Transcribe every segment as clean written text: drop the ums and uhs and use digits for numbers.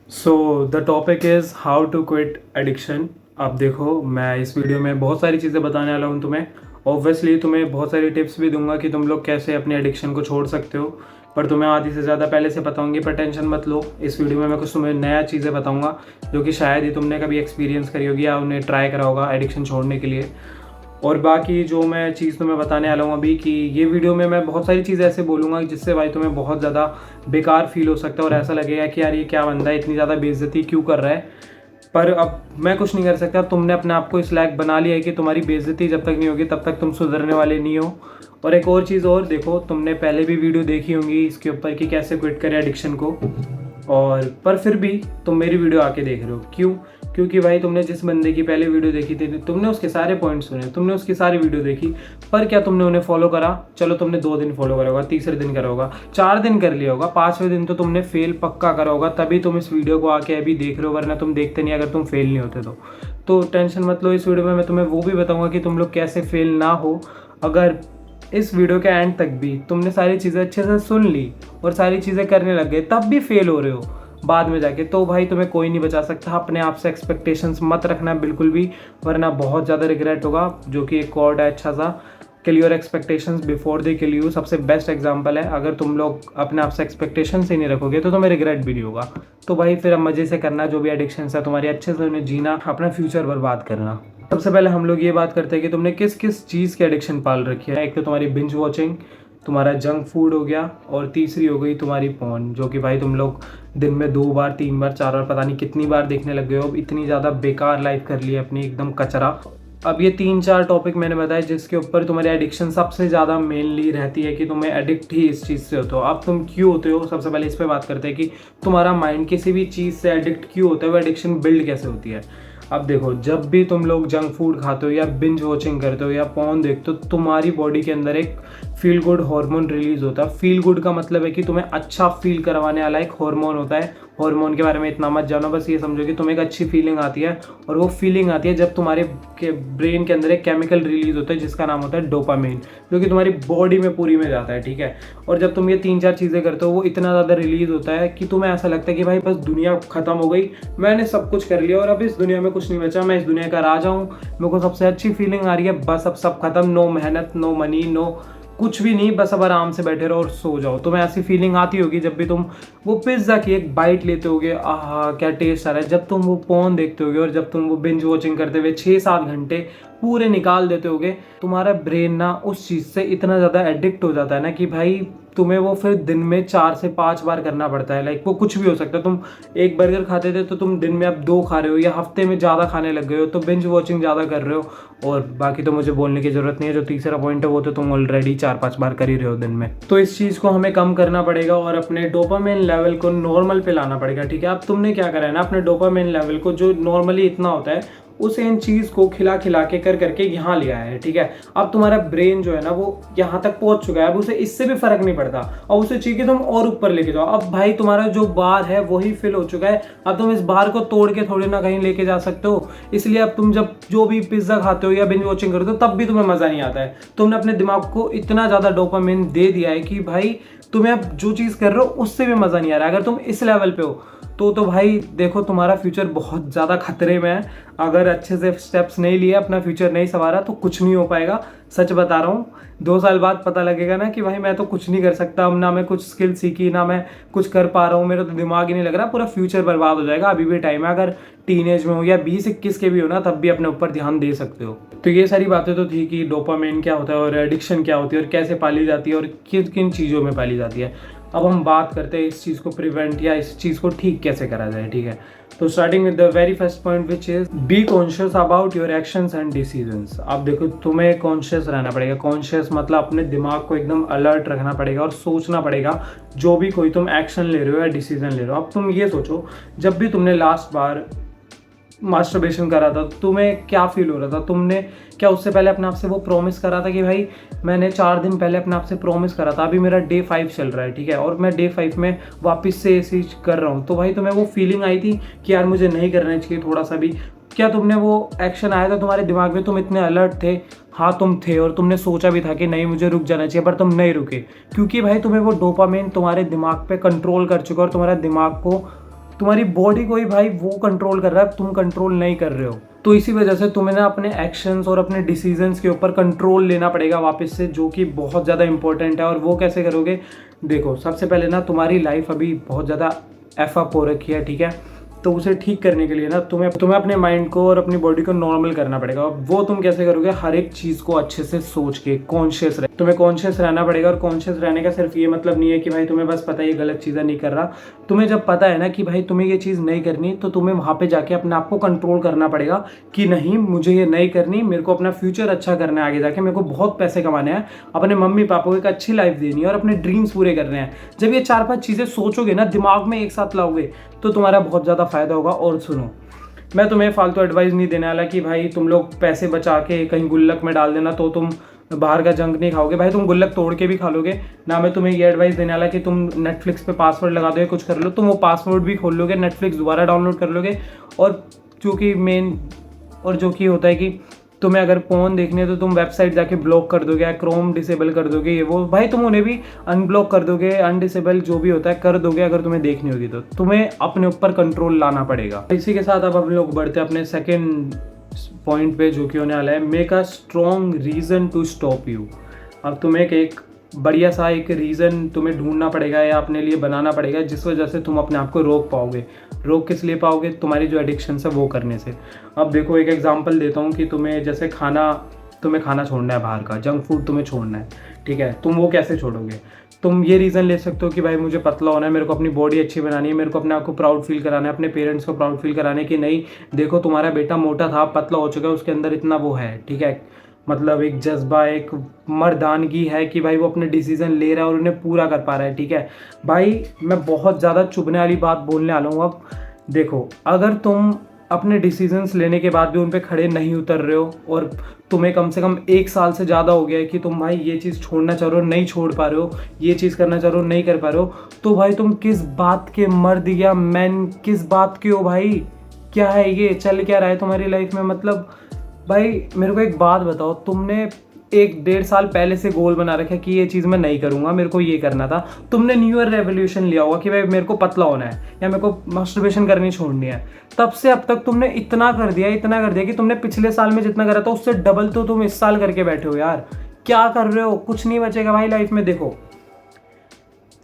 So the topic is how to quit addiction. अब देखो, मैं इस वीडियो में बहुत सारी चीज़ें बताने वाला हूँ तुम्हें। ऑब्वियसली तुम्हें बहुत सारी टिप्स भी दूंगा कि तुम लोग कैसे अपनी एडिक्शन को छोड़ सकते हो, पर तुम्हें आधी से ज़्यादा पहले से पता होंगी। पर टेंशन मत लो, इस वीडियो में मैं कुछ तुम्हें नया चीज़ें बताऊँगा जो कि शायद ही तुमने कभी एक्सपीरियंस करी होगी या उन्हें ट्राई करा होगा एडिक्शन छोड़ने के लिए। और बाकी जो मैं चीज़ तुम्हें बताने वाला हूँ अभी, कि ये वीडियो में मैं बहुत सारी चीज़ें ऐसे बोलूँगा जिससे भाई तुम्हें बहुत ज़्यादा बेकार फील हो सकता है और ऐसा लगेगा कि यार ये क्या बंदा है, इतनी ज़्यादा बेइज्जती क्यों कर रहा है। पर अब मैं कुछ नहीं कर सकता, तुमने अपने आप को इस लायक बना लिया है कि तुम्हारी बेइज्जती जब तक नहीं होगी तब तक तुम सुधरने वाले नहीं हो। और एक और चीज़ और देखो, तुमने पहले भी वीडियो देखी होंगी इसके ऊपर कि कैसे क्विट करें एडिक्शन को, और पर फिर भी तुम मेरी वीडियो आके देख रहे हो, क्यों? क्योंकि भाई तुमने जिस बंदे की पहले वीडियो देखी थी, तुमने उसके सारे पॉइंट्स सुने, तुमने उसकी सारी वीडियो देखी, पर क्या तुमने उन्हें फॉलो करा? चलो तुमने 2 दिन फॉलो करा होगा, तीसरे दिन करा होगा, 4 दिन कर लिया होगा, 5वें दिन तो तुमने फेल पक्का करा होगा, तभी तुम इस वीडियो को आके अभी देख रहे हो, वरना तुम देखते नहीं अगर तुम फेल नहीं होते तो टेंशन मत लो। इस वीडियो में मैं तुम्हें वो भी बताऊंगा कि तुम लोग कैसे फेल ना हो। अगर इस वीडियो के एंड तक भी तुमने सारी चीज़ें अच्छे से सुन ली और सारी चीज़ें करने लग गए तब भी फेल हो रहे हो बाद में जाके, तो भाई तुम्हें कोई नहीं बचा सकता। अपने आप से एक्सपेक्टेशंस मत रखना बिल्कुल भी, वरना बहुत ज़्यादा रिग्रेट होगा। जो कि एक कोड है अच्छा सा, kill your expectations before they kill you, सबसे बेस्ट एग्जांपल है। अगर तुम लोग अपने आप से एक्सपेक्टेशंस ही नहीं रखोगे तो तुम्हें रिग्रेट भी नहीं होगा। तो भाई फिर अब मज़े से करना जो भी एडिक्शंस है तुम्हारी, अच्छे से उन्हें जीना, अपना फ्यूचर बर्बाद करना। सबसे पहले हम लोग ये बात करते हैं कि तुमने किस किस चीज़ की एडिक्शन पाल रखी है। एक तो तुम्हारी बिंज वॉचिंग, तुम्हारा जंक फूड हो गया, और तीसरी हो गई तुम्हारी पोर्न, जो कि भाई तुम लोग दिन में 2 बार 3 बार 4 बार पता नहीं कितनी बार देखने लग गए हो। अब इतनी ज़्यादा बेकार लाइफ कर ली है अपनी, एकदम कचरा। अब ये 3-4 टॉपिक मैंने बताया जिसके ऊपर तुम्हारी एडिक्शन सबसे ज़्यादा मेनली रहती है, कि तुम्हें एडिक्ट ही इस चीज़ से होते हो। अब तुम क्यों होते हो, सबसे पहले इस पर बात करते हैं कि तुम्हारा माइंड किसी भी चीज़ से एडिक्ट क्यों होता है, वो एडिक्शन बिल्ड कैसे होती है। अब देखो, जब भी तुम लोग जंक फूड खाते हो या बिंज वॉचिंग करते हो या पॉर्न देखते हो, तुम्हारी बॉडी के अंदर एक फील गुड हार्मोन रिलीज होता है। फील गुड का मतलब है कि तुम्हें अच्छा फील करवाने वाला एक हार्मोन होता है। हार्मोन के बारे में इतना मत जानो, बस ये समझो कि तुम्हें एक अच्छी फीलिंग आती है, और वो फीलिंग आती है जब तुम्हारे ब्रेन के अंदर एक केमिकल रिलीज होता है जिसका नाम होता है डोपामिन, जो कि तुम्हारी बॉडी में पूरी में जाता है, ठीक है। और जब तुम ये 3-4 चीज़ें करते हो, वो इतना ज़्यादा रिलीज होता है कि तुम्हें ऐसा लगता है कि भाई बस दुनिया खत्म हो गई, मैंने सब कुछ कर लिया और अब इस दुनिया में कुछ नहीं बचा, मैं इस दुनिया का राजा हूँ, मेरे को सबसे अच्छी फीलिंग आ रही है, बस अब सब खत्म, नो मेहनत, नो मनी, नो कुछ भी नहीं, बस अब आराम से बैठे रहो और सो जाओ। तुम्हें ऐसी फीलिंग आती होगी जब भी तुम वो पिज्ज़ा की एक बाइट लेते होगे, आहा क्या टेस्ट आ रहा है। जब तुम वो पोर्न देखते होगे और जब तुम वो बिंज वॉचिंग करते हुए 6-7 घंटे पूरे निकाल देते होगे, तुम्हारा ब्रेन ना उस चीज़ से इतना ज़्यादा एडिक्ट हो जाता है ना कि भाई तुम्हें वो फिर दिन में 4 से 5 बार करना पड़ता है। लाइक वो कुछ भी हो सकता है, तुम एक बर्गर खाते थे तो तुम दिन में अब 2 खा रहे हो, या हफ्ते में ज़्यादा खाने लग गए हो तो बिंज वॉचिंग ज़्यादा कर रहे हो। और बाकी तो मुझे बोलने की ज़रूरत नहीं है, जो तीसरा पॉइंट है वो तो तुम ऑलरेडी 4-5 बार कर ही रहे हो दिन में। तो इस चीज़ को हमें कम करना पड़ेगा और अपने डोपामिन लेवल को नॉर्मल पे लाना पड़ेगा, ठीक है। अब तुमने क्या करा है ना, अपने डोपामिन लेवल को जो नॉर्मली इतना होता है उसे इन चीज़ को खिला खिला के कर करके यहाँ ले आया है, ठीक है। अब तुम्हारा ब्रेन जो है ना वो यहाँ तक पहुँच चुका है, अब उसे इससे भी फर्क नहीं पड़ता, अब उसे चाहिए कि तुम और ऊपर लेके जाओ। अब भाई तुम्हारा जो बार है वही फिल हो चुका है, अब तुम इस बार को तोड़ के थोड़ी ना कहीं लेके जा सकते हो। इसलिए अब तुम जब जो भी पिज्ज़ा खाते हो या बिंज वॉचिंग करते हो तब भी तुम्हें मज़ा नहीं आता है। तुमने अपने दिमाग को इतना ज़्यादा डोपामिन दे दिया है कि भाई तुम्हें अब जो चीज़ कर रहे हो उससे भी मज़ा नहीं आ रहा है। अगर तुम इस लेवल पे हो तो भाई देखो, तुम्हारा फ्यूचर बहुत ज़्यादा खतरे में है। अगर अच्छे से स्टेप्स नहीं लिए, अपना फ्यूचर नहीं संवारा तो कुछ नहीं हो पाएगा। सच बता रहा हूँ, 2 साल बाद पता लगेगा ना कि भाई मैं तो कुछ नहीं कर सकता, अब ना मैं कुछ स्किल सीखी, ना मैं कुछ कर पा रहा हूँ, मेरा तो दिमाग ही नहीं लग रहा, पूरा फ्यूचर बर्बाद हो जाएगा। अभी भी टाइम है, अगर टीनेज में हो या 20-21 के भी हो ना, तब भी अपने ऊपर ध्यान दे सकते हो। तो ये सारी बातें तो थी कि डोपामिन क्या होता है और एडिक्शन क्या होती है और कैसे पाली जाती है और किन किन चीज़ों में पाली जाती है। अब हम बात करते हैं इस चीज़ को प्रिवेंट या इस चीज़ को ठीक कैसे करा जाए, ठीक है। तो starting with the very first point which is be conscious about your actions and decisions. अब देखो, तुम्हें कॉन्शियस रहना पड़ेगा। कॉन्शियस मतलब अपने दिमाग को एकदम अलर्ट रखना पड़ेगा और सोचना पड़ेगा जो भी कोई तुम एक्शन ले रहे हो या डिसीजन ले रहे हो। अब तुम ये सोचो, जब भी तुमने लास्ट बार मास्टरबेशन करा था तुम्हें क्या फील हो रहा था? तुमने क्या उससे पहले अपने आप से वो प्रॉमिस करा था कि भाई मैंने 4 दिन पहले अपने आप से प्रॉमिस करा था, अभी मेरा डे 5 चल रहा है, ठीक है, और मैं डे 5 में वापस से ऐसी कर रहा हूँ, तो भाई तुम्हें वो फीलिंग आई थी कि यार मुझे नहीं करना चाहिए थोड़ा सा भी? क्या तुमने वो एक्शन आया था तुम्हारे दिमाग में? तुम इतने अलर्ट थे? हाँ तुम थे, और तुमने सोचा भी था कि नहीं मुझे रुक जाना चाहिए, पर तुम नहीं रुके क्योंकि भाई तुम्हें वो डोपामिन तुम्हारे दिमाग पे कंट्रोल कर चुका और तुम्हारे दिमाग को तुम्हारी बॉडी को ही भाई वो कंट्रोल कर रहा है, तुम कंट्रोल नहीं कर रहे हो। तो इसी वजह से तुम्हें ना अपने एक्शंस और अपने डिसीजंस के ऊपर कंट्रोल लेना पड़ेगा वापस से, जो कि बहुत ज़्यादा इंपॉर्टेंट है। और वो कैसे करोगे? देखो, सबसे पहले ना तुम्हारी लाइफ अभी बहुत ज़्यादा एफ अप हो रखी है, ठीक है। तो उसे ठीक करने के लिए ना तुम्हें अपने माइंड को और अपनी बॉडी को नॉर्मल करना पड़ेगा। और वो तुम कैसे करोगे? हर एक चीज़ को अच्छे से सोच के कॉन्शियस तुम्हें कॉन्शियस रहना पड़ेगा। और कॉन्शियस रहने का सिर्फ ये मतलब नहीं है कि भाई तुम्हें बस पता है ये गलत चीज़ें नहीं कर रहा। तुम्हें जब पता है ना कि भाई तुम्हें ये चीज़ नहीं करनी, तो तुम्हें वहाँ पे जाके अपने आप को कंट्रोल करना पड़ेगा कि नहीं, मुझे ये नहीं करनी, मेरे को अपना फ्यूचर अच्छा करना है, आगे जाके मेरे को बहुत पैसे कमाने हैं, अपने मम्मी पापा को एक अच्छी लाइफ देनी है और अपने ड्रीम्स पूरे करने हैं। जब ये 4-5 चीज़ें सोचोगे ना, दिमाग में एक साथ लाओगे, तो तुम्हारा बहुत ज़्यादा फायदा होगा। और सुनो, मैं तुम्हें फालतू एडवाइस नहीं देने वाला कि भाई तुम लोग पैसे बचा के कहीं गुल्लक में डाल देना तो तुम बाहर का जंक नहीं खाओगे। भाई तुम गुल्लक तोड़ के भी खा लोगे ना। मैं तुम्हें ये एडवाइस देने वाला कि तुम नेटफ्लिक्स पे पासवर्ड लगा दोगे, कुछ कर लो, तुम वो पासवर्ड भी खोल लोगे, नेटफ्लिक्स दोबारा डाउनलोड कर लोगे। और जो कि होता है कि तुम्हें अगर फोन देखनी है तो तुम वेबसाइट जाके ब्लॉक कर दोगे या क्रोम डिसेबल कर दोगे, ये वो भाई तुम उन्हें भी अनब्लॉक कर दोगे, अनडिसेबल जो भी होता है कर दोगे। अगर तुम्हें देखनी होगी तो तुम्हें अपने ऊपर कंट्रोल लाना पड़ेगा। इसी के साथ अब हम लोग बढ़ते हैं अपने सेकेंड पॉइंट पे, जो कि होने वाला है make a strong reason to stop you. अब तुम्हें एक बढ़िया सा एक रीज़न तुम्हें ढूंढना पड़ेगा या अपने लिए बनाना पड़ेगा, जिस वजह से तुम अपने आप को रोक पाओगे। रोक किस लिए पाओगे? तुम्हारी जो एडिक्शन है वो करने से। अब देखो, एक एग्जांपल देता हूँ कि तुम्हें खाना छोड़ना है, बाहर का जंक फूड तुम्हें छोड़ना है, ठीक है। तुम वो कैसे छोड़ोगे? तुम ये रीज़न ले सकते हो कि भाई मुझे पतला होना है, मेरे को अपनी बॉडी अच्छी बनानी है, मेरे को अपने आप को प्राउड फील कराना है, अपने पेरेंट्स को प्राउड फील कराना है कि नहीं देखो तुम्हारा बेटा मोटा था, पतला हो चुका है, उसके अंदर इतना वो है, ठीक है। मतलब एक जज्बा, एक मर्दानगी है कि भाई वो अपने डिसीजन ले रहा है और उन्हें पूरा कर पा रहा है, ठीक है। भाई मैं बहुत ज़्यादा चुभने वाली बात बोलने वाला हूँ। अब देखो, अगर तुम अपने डिसीजंस लेने के बाद भी उन पे खड़े नहीं उतर रहे हो और तुम्हें कम से कम 1 साल से ज़्यादा हो गया है कि तुम भाई ये चीज़ छोड़ना चाह रहे हो, नहीं छोड़ पा रहे हो, ये चीज़ करना चाह रहे हो, नहीं कर पा रहे हो, तो भाई तुम किस बात के मर्द या मैन, किस बात के हो भाई? क्या है ये? चल क्या रहा है तुम्हारी लाइफ में? मतलब भाई मेरे को एक बात बताओ, तुमने 1-1.5 साल पहले से गोल बना रखा है कि ये चीज़ मैं नहीं करूँगा, मेरे को ये करना था। तुमने न्यू ईयर रेवोल्यूशन लिया होगा कि भाई मेरे को पतला होना है या मेरे को मास्टरबेशन करनी छोड़नी है। तब से अब तक तुमने इतना कर दिया कि तुमने पिछले साल में जितना करा था उससे डबल तो तुम इस साल करके बैठे हो यार। क्या कर रहे हो? कुछ नहीं बचेगा भाई लाइफ में। देखो,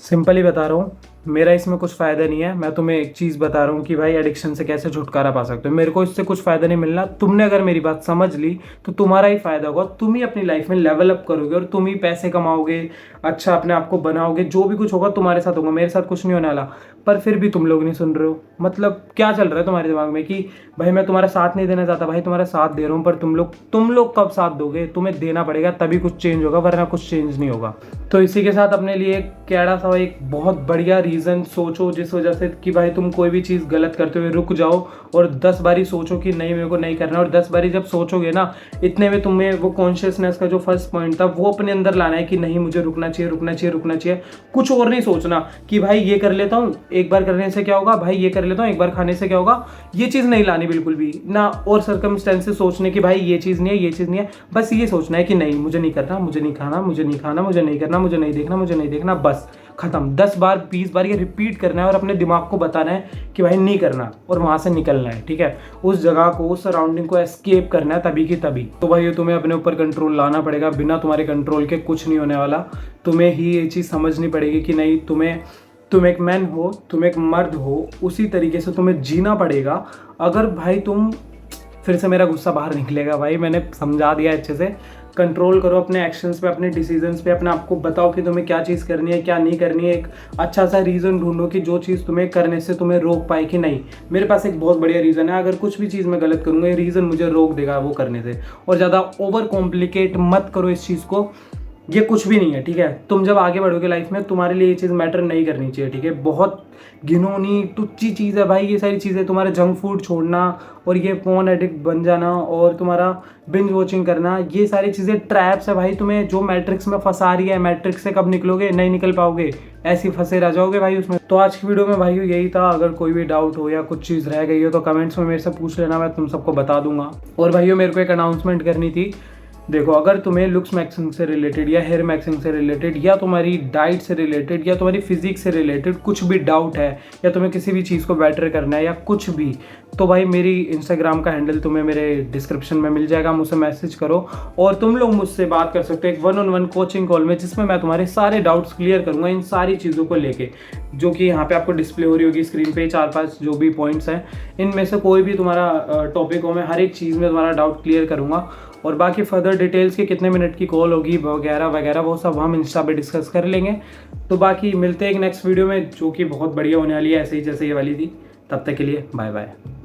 सिंपली बता रहा हूँ, मेरा इसमें कुछ फ़ायदा नहीं है। मैं तुम्हें एक चीज़ बता रहा हूँ कि भाई एडिक्शन से कैसे छुटकारा पा सकते हो। मेरे को इससे कुछ फ़ायदा नहीं मिलना। तुमने अगर मेरी बात समझ ली तो तुम्हारा ही फ़ायदा होगा। तुम ही अपनी लाइफ में लेवल अप करोगे और तुम ही पैसे कमाओगे, अच्छा अपने आप को बनाओगे, जो भी कुछ होगा तुम्हारे साथ होगा, मेरे साथ कुछ नहीं होने वाला। पर फिर भी तुम लोग नहीं सुन रहे हो। मतलब क्या चल रहा है तुम्हारे दिमाग में कि भाई मैं तुम्हारा साथ नहीं देना चाहता। भाई तुम्हारा साथ दे रहा हूँ, पर तुम लोग कब साथ दोगे? तुम्हें देना पड़ेगा, तभी कुछ चेंज होगा, वरना कुछ चेंज नहीं होगा। तो इसी के साथ अपने लिए एक कैड़ा सा एक बहुत बढ़िया रीज़न सोचो, जिस वजह से कि भाई तुम कोई भी चीज़ गलत करते हुए रुक जाओ और 10 बारी सोचो कि नहीं मेरे को नहीं करना। और 10 बारी जब सोचोगे ना, इतने में तुम्हें वो कॉन्शियसनेस का जो फर्स्ट पॉइंट था वो अपने अंदर लाना है कि नहीं मुझे रुकना चाहिए। कुछ और नहीं सोचना कि भाई ये कर लेता हूँ, एक बार करने से क्या होगा, भाई ये कर लेता हूँ, एक बार खाने से क्या होगा। ये चीज़ नहीं लानी बिल्कुल भी ना। और सर्कमस्टेंसेस सोचने की भाई ये चीज़ नहीं है। बस ये सोचना है कि नहीं मुझे नहीं करना, मुझे नहीं खाना, मुझे नहीं खाना, मुझे नहीं करना, मुझे नहीं देखना, बस खत्म। 10 बार 20 बार ये रिपीट करना है और अपने दिमाग को बताना है कि भाई नहीं करना और वहाँ से निकलना है, ठीक है। उस जगह को, उस सराउंडिंग को एस्केप करना है तभी की तभी। तो भाई तुम्हें अपने ऊपर कंट्रोल लाना पड़ेगा। बिना तुम्हारे कंट्रोल के कुछ नहीं होने वाला। तुम्हें ही ये चीज़ समझनी पड़ेगी कि नहीं, तुम एक मैन हो, तुम एक मर्द हो, उसी तरीके से तुम्हें जीना पड़ेगा। अगर भाई तुम, फिर से मेरा गुस्सा बाहर निकलेगा भाई, मैंने समझा दिया अच्छे से। कंट्रोल करो अपने एक्शंस पे, अपने डिसीजंस पे, अपने आप को बताओ कि तुम्हें क्या चीज़ करनी है, क्या नहीं करनी है। एक अच्छा सा रीज़न ढूंढो कि जो चीज़ तुम्हें करने से तुम्हें रोक पाए कि नहीं मेरे पास एक बहुत बढ़िया रीज़न है, अगर कुछ भी चीज़ मैं गलत करूँगा ये रीज़न मुझे रोक देगा वो करने से। और ज़्यादा ओवर कॉम्प्लिकेट मत करो इस चीज़ को, ये कुछ भी नहीं है, ठीक है। तुम जब आगे बढ़ोगे लाइफ में, तुम्हारे लिए ये चीज़ मैटर नहीं करनी चाहिए, ठीक है। बहुत घिनौनी तुच्छी चीज़ है भाई ये सारी चीज़ें। तुम्हारे जंक फूड छोड़ना और ये फोन एडिक्ट बन जाना और तुम्हारा बिंज वॉचिंग करना, ये सारी चीज़ें ट्रैप्स है भाई। तुम्हें जो मैट्रिक्स में फंसा रही है, मैट्रिक्स से कब निकलोगे? नहीं निकल पाओगे, ऐसे फंसे रह जाओगे भाई उसमें। तो आज की वीडियो में भाई यही था। अगर कोई भी डाउट हो या कुछ चीज़ रह गई हो तो कमेंट्स में मेरे से पूछ लेना, मैं तुम सबको बता दूंगा। और भाइयों मेरे को एक अनाउंसमेंट करनी थी देखो, अगर तुम्हें लुक्स मैक्सिंग से रिलेटेड या हेयर मैक्सिंग से रिलेटेड या तुम्हारी डाइट से रिलेटेड या तुम्हारी फिजिक्स से रिलेटेड कुछ भी डाउट है, या तुम्हें किसी भी चीज़ को बेटर करना है या कुछ भी, तो भाई मेरी इंस्टाग्राम का हैंडल तुम्हें मेरे डिस्क्रिप्शन में मिल जाएगा, मुझसे मैसेज करो और तुम लोग मुझसे बात कर सकते हो एक 1-on-1 कोचिंग कॉल में, जिसमें मैं तुम्हारे सारे डाउट्स क्लियर करूँगा इन सारी चीज़ों को लेके, जो कि यहाँ पे आपको डिस्प्ले हो रही होगी स्क्रीन पे 4-5 जो भी पॉइंट्स हैं, इनमें से कोई भी तुम्हारा टॉपिक हो, मैं हर एक चीज़ में तुम्हारा डाउट क्लियर करूँगा। और बाकी फर्दर डिटेल्स के कितने मिनट की कॉल होगी वगैरह वगैरह वो सब हम इंस्टा पे डिस्कस कर लेंगे। तो बाकी मिलते हैं एक नेक्स्ट वीडियो में, जो कि बहुत बढ़िया होने वाली है, ऐसे ही जैसे ये वाली थी। तब तक के लिए बाय बाय।